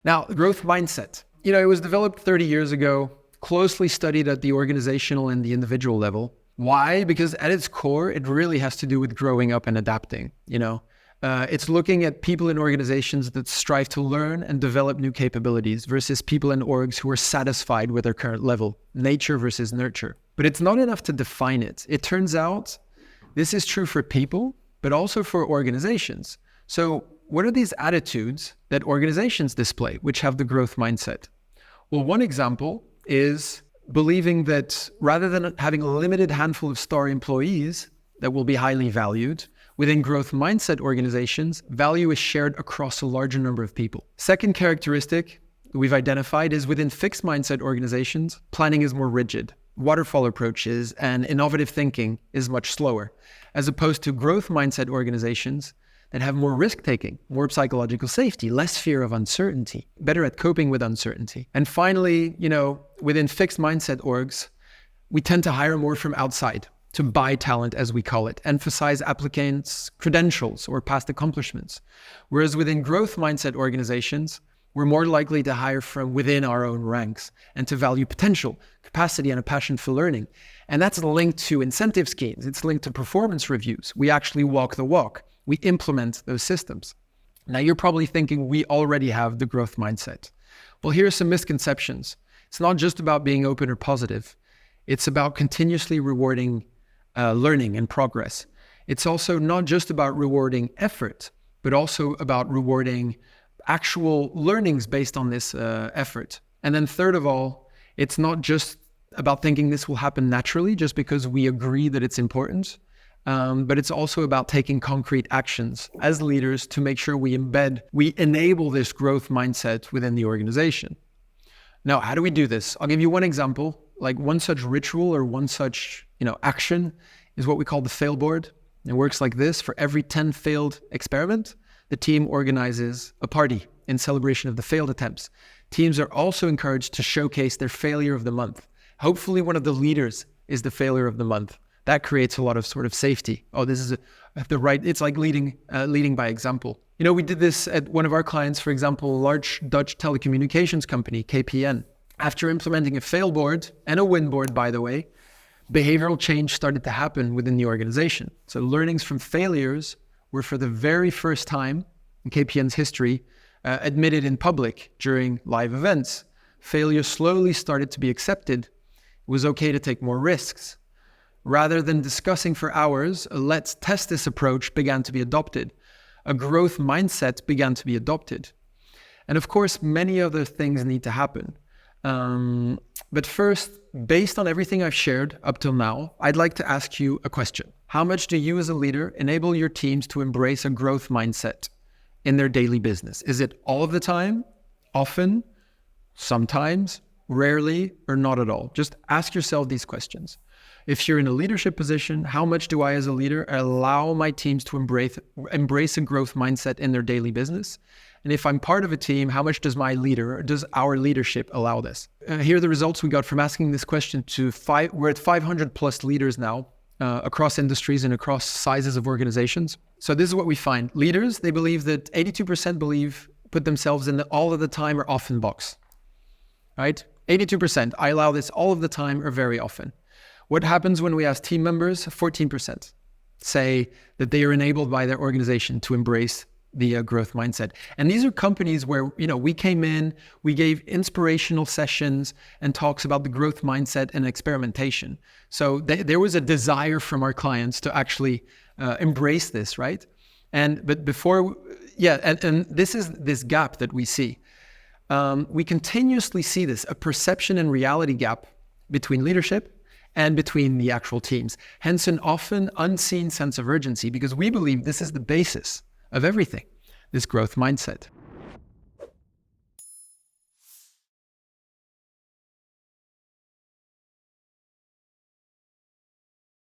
Now, growth mindset. It was developed 30 years ago, closely studied at the organizational and the individual level. Why? Because at its core, it really has to do with growing up and adapting. It's looking at people in organizations that strive to learn and develop new capabilities versus people in orgs who are satisfied with their current level, nature versus nurture. But it's not enough to define it. It turns out this is true for people, but also for organizations. So what are these attitudes that organizations display, which have the growth mindset? Well, one example is believing that rather than having a limited handful of star employees that will be highly valued, within growth mindset organizations, value is shared across a larger number of people. Second characteristic we've identified is within fixed mindset organizations, planning is more rigid. Waterfall approaches and innovative thinking is much slower, as opposed to growth mindset organizations that have more risk-taking, more psychological safety, less fear of uncertainty, better at coping with uncertainty. And finally, within fixed mindset orgs, we tend to hire more from outside, to buy talent, as we call it, emphasize applicants' credentials or past accomplishments. Whereas within growth mindset organizations, we're more likely to hire from within our own ranks and to value potential, capacity, and a passion for learning. And that's linked to incentive schemes. It's linked to performance reviews. We actually walk the walk. We implement those systems. Now, you're probably thinking we already have the growth mindset. Well, here are some misconceptions. It's not just about being open or positive. It's about continuously rewarding learning and progress. It's also not just about rewarding effort, but also about rewarding actual learnings based on this effort. And then third of all, it's not just about thinking this will happen naturally just because we agree that it's important, but it's also about taking concrete actions as leaders to make sure we enable this growth mindset within the organization. Now, how do we do this? I'll give you one example. Like one such ritual or one such action is what we call the fail board. It works like this. For every 10 failed experiment, the team organizes a party in celebration of the failed attempts. Teams are also encouraged to showcase their failure of the month. Hopefully one of the leaders is the failure of the month. That creates a lot of sort of safety. Oh, this is it's like leading by example. We did this at one of our clients, for example, a large Dutch telecommunications company, KPN. After implementing a fail board and a win board, by the way, behavioral change started to happen within the organization. So learnings from failures were for the very first time in KPN's history admitted in public during live events. Failure slowly started to be accepted. It was okay to take more risks. Rather than discussing for hours, a let's test this approach began to be adopted. A growth mindset began to be adopted. And of course, many other things need to happen. But first, based on everything I've shared up till now, I'd like to ask you a question. How much do you as a leader enable your teams to embrace a growth mindset in their daily business? Is it all of the time, often, sometimes, rarely, or not at all? Just ask yourself these questions. If you're in a leadership position, how much do I as a leader allow my teams to embrace a growth mindset in their daily business? And if I'm part of a team, how much does our leadership allow this? Here are the results we got from asking this question we're at 500 plus leaders now across industries and across sizes of organizations. So this is what we find. Leaders, they believe that 82% put themselves in the all of the time or often box, right? 82%, I allow this all of the time or very often. What happens when we ask team members? 14% say that they are enabled by their organization to embrace the growth mindset. And these are companies where, we came in, we gave inspirational sessions and talks about the growth mindset and experimentation. So there was a desire from our clients to actually embrace this, right? And this is this gap that we see. We continuously see this, a perception and reality gap between leadership and between the actual teams. Hence an often unseen sense of urgency, because we believe this is the basis of everything, this growth mindset.